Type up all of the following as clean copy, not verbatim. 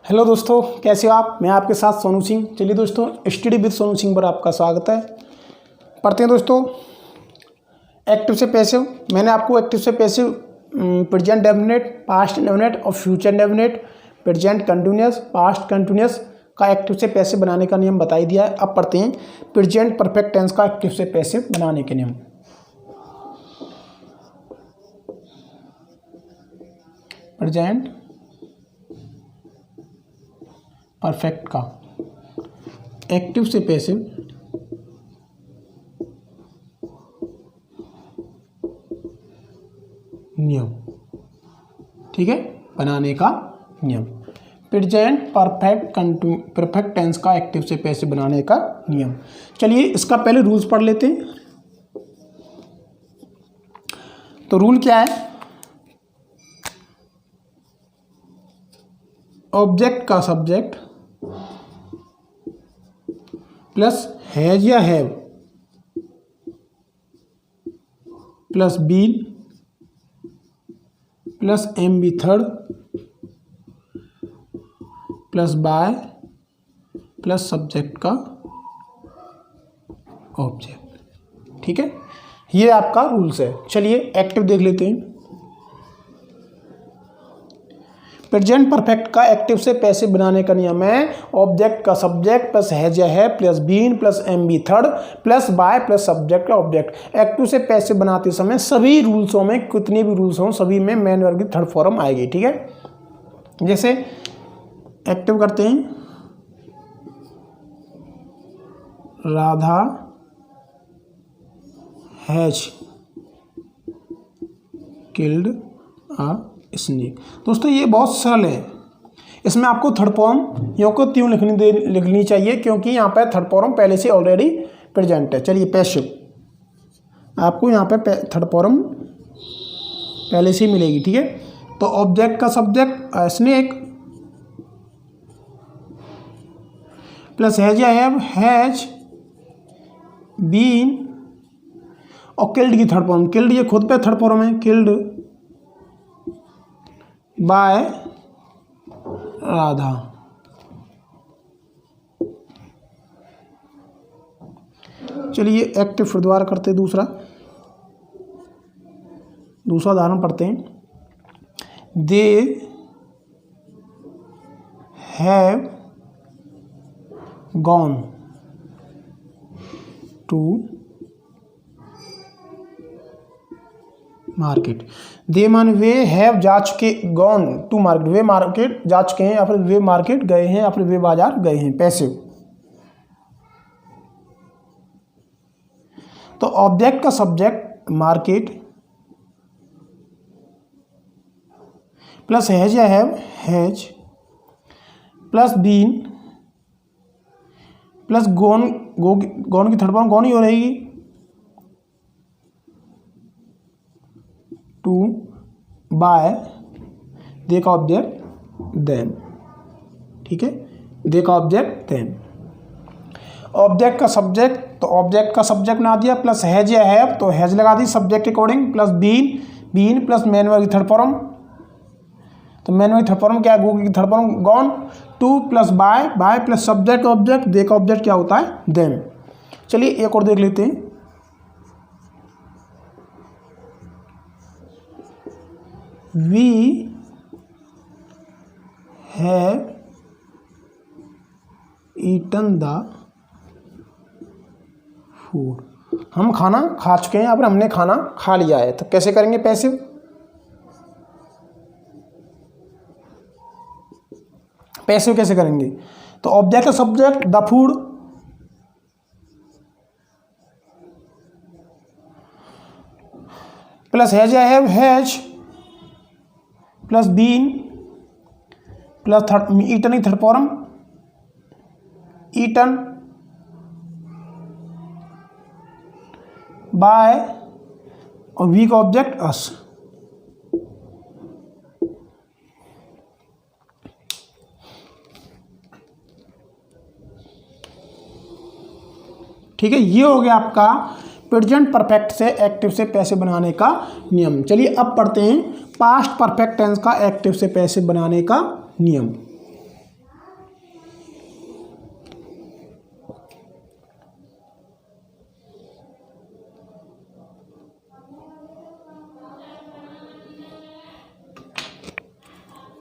Hello दोस्तों, कैसे हो आप। मैं आपके साथ सोनू सिंह। चलिए दोस्तों, स्टडी विद सोनू सिंह पर आपका स्वागत है। पढ़ते हैं दोस्तों एक्टिव से पैसिव। मैंने आपको एक्टिव से passive present definite, past definite और future definite, present continuous, past continuous का एक्टिव से पैसिव बनाने का नियम बता ही दिया है। अब पढ़ते हैं प्रेजेंट परफेक्ट टेंस का एक्टिव से पैसिव बनाने के नियम। प्रेजेंट परफेक्ट का एक्टिव से पैसिव नियम, ठीक है, बनाने का नियम। प्रेजेंट परफेक्ट टेंस का एक्टिव से पैसिव बनाने का नियम। चलिए इसका पहले रूल्स पढ़ लेते हैं। तो रूल क्या है? ऑब्जेक्ट का सब्जेक्ट प्लस हैज या have plus been plus M B third plus by plus subject का ऑब्जेक्ट, ठीक है, ये आपका रूल्स है। चलिए एक्टिव देख लेते हैं। प्रेजेंट परफेक्ट का एक्टिव से पैसिव बनाने का नियम है ऑब्जेक्ट का सब्जेक्ट प्लस हैज या है plus been plus M B third plus by plus subject का ऑब्जेक्ट। एक्टिव से पैसिव बनाते समय सभी रूल्सों में, कितने भी रूल्स हों, सभी में मेन वर्ग की थर्ड फॉर्म आएगी, ठीक है। जैसे एक्टिव करते हैं, Radha has killed a snake. दोस्तों ये बहुत सरल है। इसमें आपको थर्ड फॉर्म यों को त्यों लिखनी चाहिए क्योंकि यहाँ पे थर्ड फॉर्म पहले से ऑलरेडी प्रेजेंट है। चलिए पैसिव, आपको यहाँ पे थर्ड फॉर्म पहले से ही मिलेगी, ठीक है। तो ऑब्जेक्ट का सब्जेक्ट स्नेक प्लस हैज या हैव हैज बीन और किल्ड की थर्ड फॉर्म, किल्ड ये खुद पे थर्ड फॉर्म है, किल्ड बाय राधा। चलिए एक्टिव फिर दोबारा करते हैं। दूसरा उदाहरण पढ़ते हैं। They have gone to market. They मान वे, हैव जा चुके, गॉन टू मार्केट वे मार्केट जा चुके हैं या फिर वे मार्केट गए हैं या फिर वे बाजार गए हैं, पैसिव। तो ऑब्जेक्ट का सब्जेक्ट मार्केट प्लस हैज या have has plus been plus gone की थर्ड फॉर्म गॉन ही हो रहेगी, टू बाय दे का ऑब्जेक्ट देम, ठीक है, दे का ऑब्जेक्ट देम। ऑब्जेक्ट का सब्जेक्ट, तो ऑब्जेक्ट का सब्जेक्ट बना दिया प्लस हैज या हैव, तो हैज लगा दी subject according, plus been plus main verb की थर्ड फॉर्म। तो मैन वर्ग की थर्ड फॉर्म क्या है? गो की third form gone, to plus by plus subject object, they का ऑब्जेक्ट क्या होता है? देम। चलिए एक और देख लेते हैं। We have eaten the food। हम खाना खा चुके हैं या फिर हमने खाना खा लिया है। तो कैसे करेंगे पैसिव? पैसिव कैसे करेंगे? तो ऑब्जेक्ट का subject the food plus has या have has plus been plus eaten की थर्ड फॉर्म ईटन बाय और वी का ऑब्जेक्ट अस। ठीक है, ये हो गया आपका प्रेजेंट परफेक्ट से एक्टिव से पैसिव बनाने का नियम। चलिए अब पढ़ते हैं पास्ट परफेक्ट टेंस का एक्टिव से पैसिव बनाने का नियम।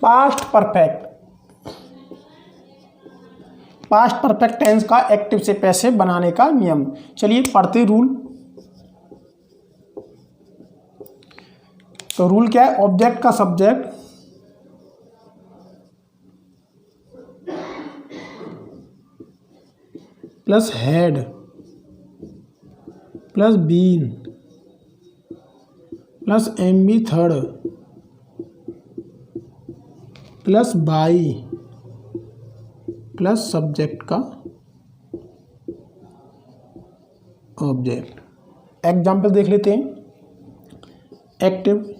पास्ट परफेक्ट टेंस का एक्टिव से पैसिव बनाने का नियम। चलिए पढ़ते रूल। तो रूल क्या है? ऑब्जेक्ट का subject plus had plus been plus MB third plus by plus subject का ऑब्जेक्ट। एग्जाम्पल देख लेते हैं। एक्टिव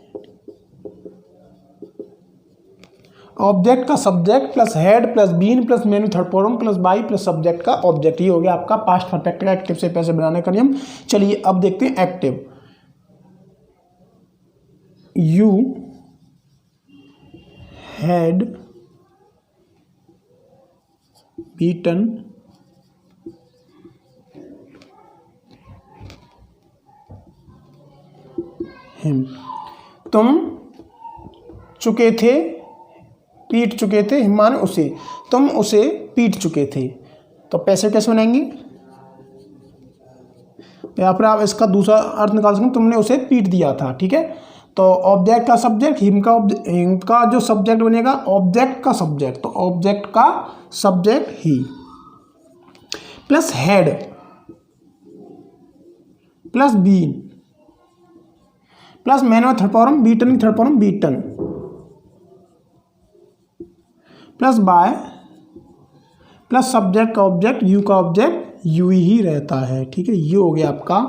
ऑब्जेक्ट का subject plus had plus been plus main third form plus by plus subject का object. ये हो गया आपका पास्ट परफेक्ट का एक्टिव से पैसे बनाने का नियम। चलिए अब देखते हैं active. You had beaten him. तुम चुके थे, पीट चुके थे हिमान उसे, तुम उसे पीट चुके थे। तो पैसे कैसे बनाएंगे? या फिर आप इसका दूसरा अर्थ निकाल सकते हैं, तुमने उसे पीट दिया था। ठीक है, तो ऑब्जेक्ट का सब्जेक्ट, हिम का जो सब्जेक्ट बनेगा ऑब्जेक्ट का सब्जेक्ट, तो ऑब्जेक्ट का सब्जेक्ट ही plus had plus been plus main third form beaten third form beaten plus by plus subject का ऑब्जेक्ट, यू का ऑब्जेक्ट यू ही रहता है। ठीक है, ये हो गया आपका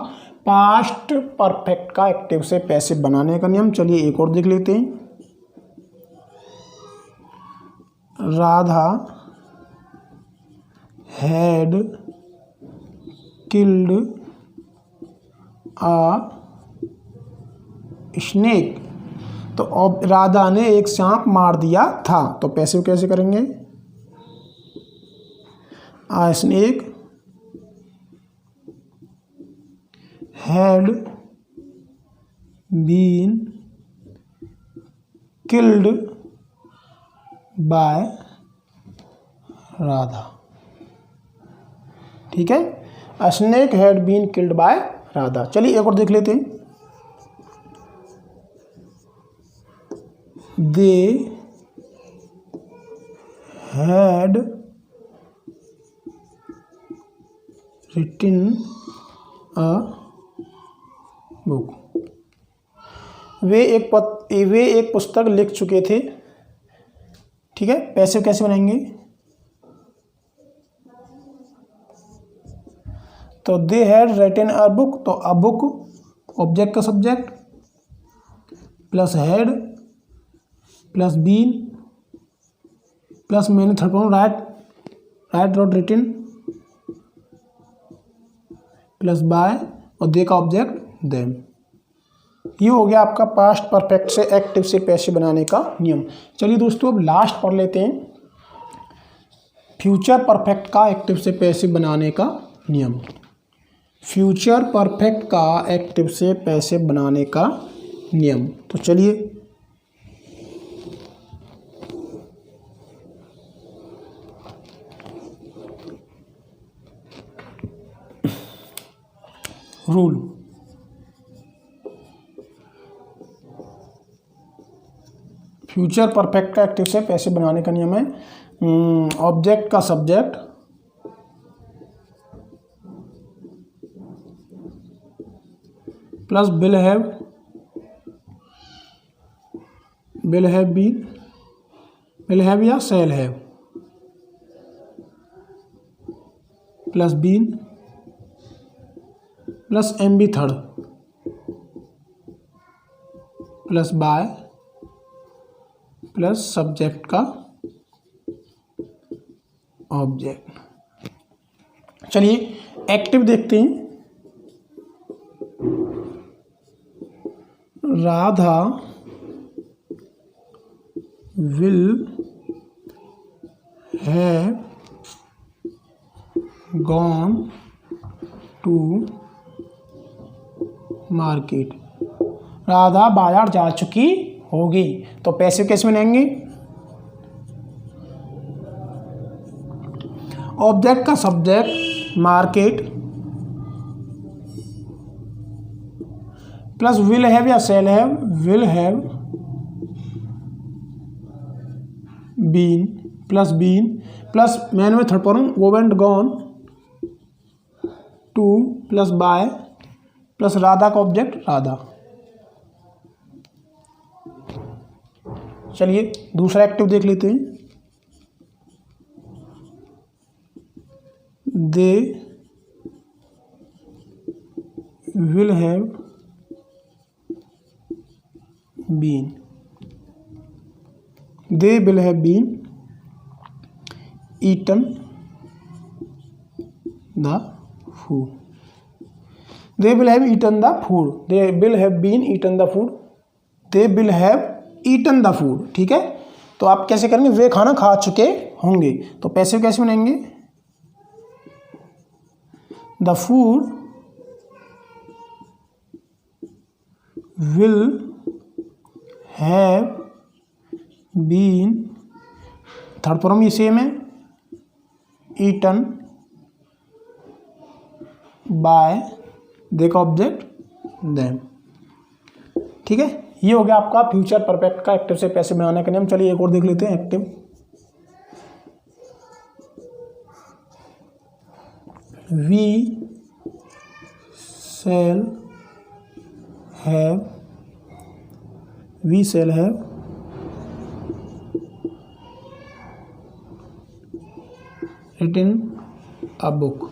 पास्ट परफेक्ट का एक्टिव से पैसिव बनाने का नियम। चलिए एक और देख लेते हैं। Radha had killed a snake. तो अब राधा ने एक सांप मार दिया था। तो पैसिव कैसे करेंगे? A snake had been killed by Radha. ठीक है, a snake had been killed by Radha. चलिए एक और देख लेते हैं। They had written a book. वे एक पुस्तक लिख चुके थे। ठीक है, पैसिव कैसे बनाएंगे? तो they had written a book, तो अ बुक ऑब्जेक्ट का subject plus had plus been plus मैंने third form write wrote written plus by और दे का ऑब्जेक्ट देम। ये हो गया आपका पास्ट परफेक्ट से एक्टिव से पैसिव बनाने का नियम। चलिए दोस्तों अब लास्ट पढ़ लेते हैं, फ्यूचर परफेक्ट का एक्टिव से पैसिव बनाने का नियम। फ्यूचर परफेक्ट का एक्टिव से पैसिव बनाने का नियम। तो चलिए रूल। फ्यूचर परफेक्ट का एक्टिव से पैसिव बनाने का नियम है, ऑब्जेक्ट का subject plus will have been, will have या shall have plus been plus M B third plus by plus subject का ऑब्जेक्ट। चलिए एक्टिव देखते हैं। Radha will have gone to market. Radha बाजार जा चुकी होगी। तो पैसिव कैसे बनाएंगे? ऑब्जेक्ट का subject market plus will have या shall have, will have been plus main में third form go and gone to plus by plus Radha का ऑब्जेक्ट राधा। चलिए दूसरा एक्टिव देख लेते हैं। They will have been, they will have been eaten the food, they will have eaten the food, they will have been eaten the food, they will have eaten the food. ठीक है, तो आप कैसे करेंगे, वे खाना खा चुके होंगे, तो पैसिव कैसे बनाएंगे, the food will have been, third form ये सेम है, ईटन बाय दे का ऑब्जेक्ट देम। ठीक है, ये हो गया आपका फ्यूचर परफेक्ट का एक्टिव से पैसिव बनाने का नियम। चलिए एक और देख लेते हैं active. We shall have, we shall have written a book,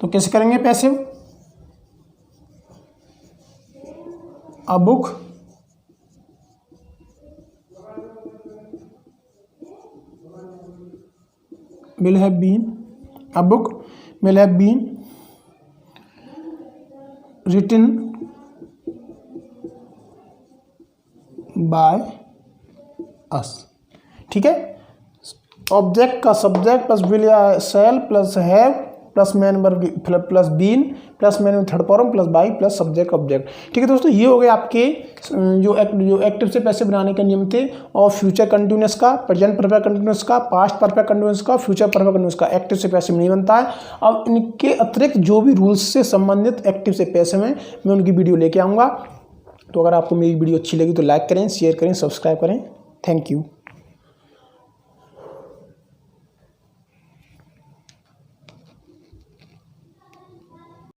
तो कैसे करेंगे passive, a book will have been, a book will have been written by us। ठीक है, ऑब्जेक्ट का सब्जेक्ट प्लस विल या shall plus have plus main verb plus been plus main में third form plus by plus subject object. ठीक है दोस्तों, ये हो गए आपके जो एक्टिव से पैसिव बनाने के नियम थे, और फ्यूचर कंटिन्यूअस का, प्रेजेंट परफेक्ट कंटिन्यूअस का, पास्ट परफेक्ट कंटिन्यूअस का, फ्यूचर परफेक्ट कंटिन्यूअस का एक्टिव से पैसिव नहीं बनता है। अब इनके अतिरिक्त जो भी रूल्स से संबंधित एक्टिव से पैसिव हैं, मैं उनकी वीडियो लेके आऊँगा। तो अगर आपको मेरी वीडियो अच्छी लगी तो लाइक करें, शेयर करें, सब्सक्राइब करें। Thank you.